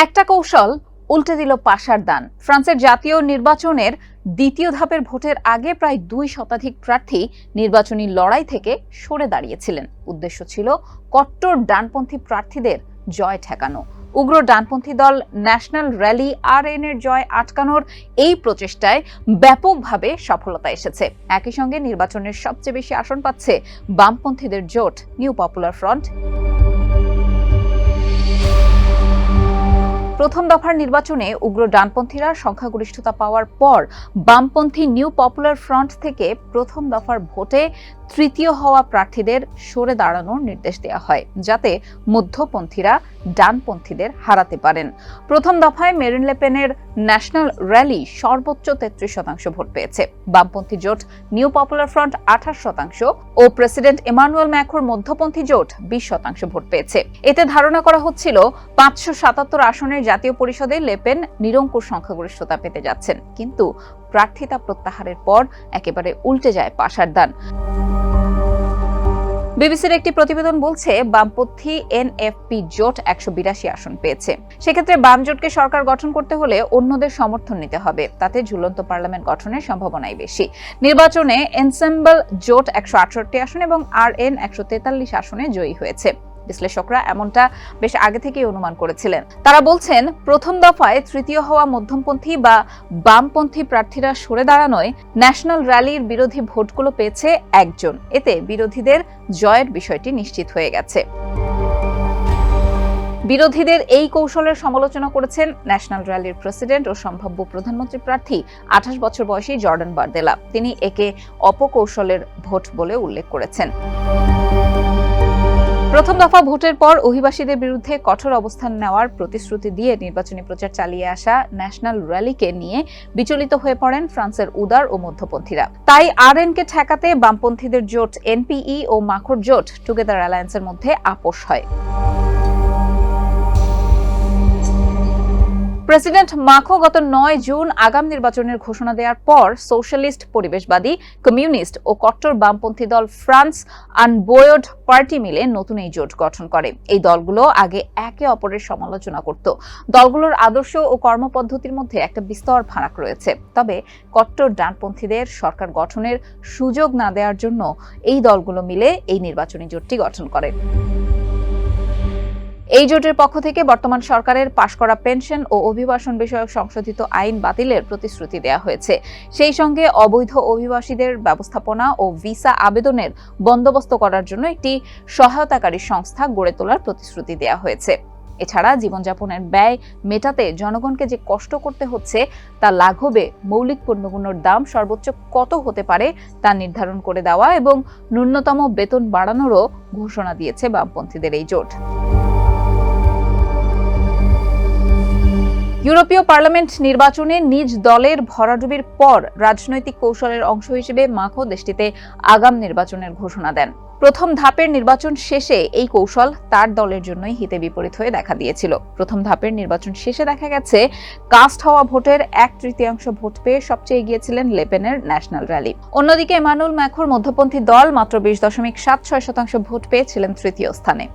একটা কৌশল উল্টে দিল পাশার দান। ফ্রান্সের জাতীয় নির্বাচনের দ্বিতীয় ধাপের ভোটের আগে প্রায় 2 শতাধিক প্রার্থী নির্বাচনী লড়াই থেকে সরে দাঁড়িয়েছিলেন। উদ্দেশ্য ছিল কট্টর ডানপন্থী প্রার্থীদের জয় ঠেকানো। উগ্র ডানপন্থী দল ন্যাশনাল র্যালি RN এর জয় আটকানোর এই প্রচেষ্টায় ব্যাপকভাবে সফলতা এসেছে। একই সঙ্গে নির্বাচনের সবচেয়ে বেশি আসন পাচ্ছে বামপন্থীদের জোট নিউ পপুলার ফ্রন্ট। প্রথম দফার নির্বাচনে উগ্র ডানপন্থীরা সংখ্যাগরিষ্ঠতা পাওয়ার পর বামপন্থী নিউ পপুলার ফ্রন্ট থেকে প্রথম দফার ভোটে তৃতীয় হওয়া প্রার্থীদের সরে দাঁড়ানোর নির্দেশ দেওয়া হয়, যাতে মধ্যপন্থীরা ডানপন্থীদের হারাতে পারেন। প্রথম দফায় মেরিন লে পেনের ন্যাশনাল র্যালি সর্বোচ্চ 33% ভোট পেয়েছে। বামপন্থী জোট নিউ পপুলার ফ্রন্ট 28% ও প্রেসিডেন্ট ইমানুয়েল ম্যাক্রোর মধ্যপন্থী জোট 20% ভোট পেয়েছে। এতে ধারণা করা হচ্ছিল 577 আসনের জাতীয় পরিষদে লে পেন নিরঙ্কুশ সংখ্যাগরিষ্ঠতা পেতে যাচ্ছেন, কিন্তু প্রার্থিতা প্রত্যাহারের পর একেবারে উল্টে যায় পাশার দান। বিবিসির একটি প্রতিবেদন বলছে, বামপন্থী NFP জোট 182 আসন পেয়েছে। সেক্ষেত্রে বাম জোটকে সরকার গঠন করতে হলে অন্যদের সমর্থন নিতে হবে। তাতে ঝুলন্ত পার্লামেন্ট গঠনের সম্ভাবনাই বেশি। নির্বাচনে এনসেম্বল জোট 168 আসন এবং RN 143 আসনে জয়ী হয়েছে। বিশ্লেষকরা এমনটা বেশ আগে থেকেই অনুমান করেছিলেন। তারা বলছেন, প্রথম দফায় তৃতীয় হওয়া মধ্যমপন্থী বা বামপন্থী প্রার্থীরা সরে দাঁড়ানোয় ন্যাশনাল র্যালির বিরোধী ভোটগুলো পেয়েছে একজন। এতে বিরোধীদের জয়ের বিষয়টি নিশ্চিত হয়ে গেছে। বিরোধীদের এই কৌশলের সমালোচনা করেছেন ন্যাশনাল র্যালির প্রেসিডেন্ট ও সম্ভাব্য প্রধানমন্ত্রী প্রার্থী 28 বছর বয়সী জর্ডান বারদেলা। তিনি একে অপকৌশলের ভোট বলে উল্লেখ করেছেন। প্রথম দফা ভোটের পর অভিবাসীদের বিরুদ্ধে কঠোর অবস্থান নেওয়ার প্রতিশ্রুতি দিয়ে নির্বাচনী প্রচার চালিয়ে আসা ন্যাশনাল র্যালিকে নিয়ে বিচলিত হয়ে পড়েন ফ্রান্সের উদার ও মধ্যপন্থীরা। তাই RN কে ঠেকাতে বামপন্থীদের জোট NPE ও মাখর জোট টুগেদার অ্যালায়েন্সের মধ্যে আপোষ হয়। প্রেসিডেন্ট মাখো গত 9 জুন আগাম নির্বাচনের ঘোষণা দেওয়ার পর সোশ্যালিস্ট, পরিবেশবাদী, কমিউনিস্ট ও কট্টর বামপন্থী দল ফ্রান্স আনবোয়ড পার্টি মিলে নতুন এই জোট গঠন করে। এই দলগুলো আগে একে অপরের সমালোচনা করত। দলগুলোর আদর্শ ও কর্মপদ্ধতির মধ্যে একটা বিস্তর ফারাক রয়েছে। তবে কট্টর ডানপন্থীদের সরকার গঠনের সুযোগ না দেওয়ার জন্য এই দলগুলো মিলে এই নির্বাচনী জোটটি গঠন করে। এই জোটের পক্ষ থেকে বর্তমান সরকারের পাশ করা পেনশন ও অভিবাসন বিষয়ক সংশোধিত আইন বাতিলের প্রতিশ্রুতি দেওয়া হয়েছে। সেই সঙ্গে অবৈধ অভিবাসীদের ব্যবস্থাপনা ও ভিসা আবেদনের বন্দোবস্ত করার জন্য একটি সহায়তাকারী সংস্থা গড়ে তোলার প্রতিশ্রুতি দেওয়া হয়েছে। এছাড়া জীবনযাপনের ব্যয় মেটাতে জনগণকে যে কষ্ট করতে হচ্ছে তা লাঘবে মৌলিক পণ্যগুলোর দাম সর্বোচ্চ কত হতে পারে তা নির্ধারণ করে দেওয়া এবং ন্যূনতম বেতন বাড়ানোরও ঘোষণা দিয়েছে বামপন্থীদের এই জোট। ইউরোপীয় পার্লামেন্ট নির্বাচনে নিজ দলের ভরাডুবির পর রাজনৈতিক কৌশলের অংশ হিসেবে মাখো দেশটিতে আগাম নির্বাচনের ঘোষণা দেন। প্রথম ধাপের নির্বাচন শেষে এই কৌশল তার দলের জন্যই হিতে বিপরীত হয়ে দেখা দিয়েছিল। প্রথম ধাপের নির্বাচন শেষে দেখা গেছে, কাস্ট হওয়া ভোটের 1/3 ভোট পেয়ে সবচেয়ে এগিয়ে ছিলেন লে পেনের ন্যাশনাল র্যালি। অন্যদিকে ইমানুয়েল ম্যাক্রোর মধ্যপন্থী দল মাত্র 20.76% ভোট পেয়েছিলেন তৃতীয় স্থানে।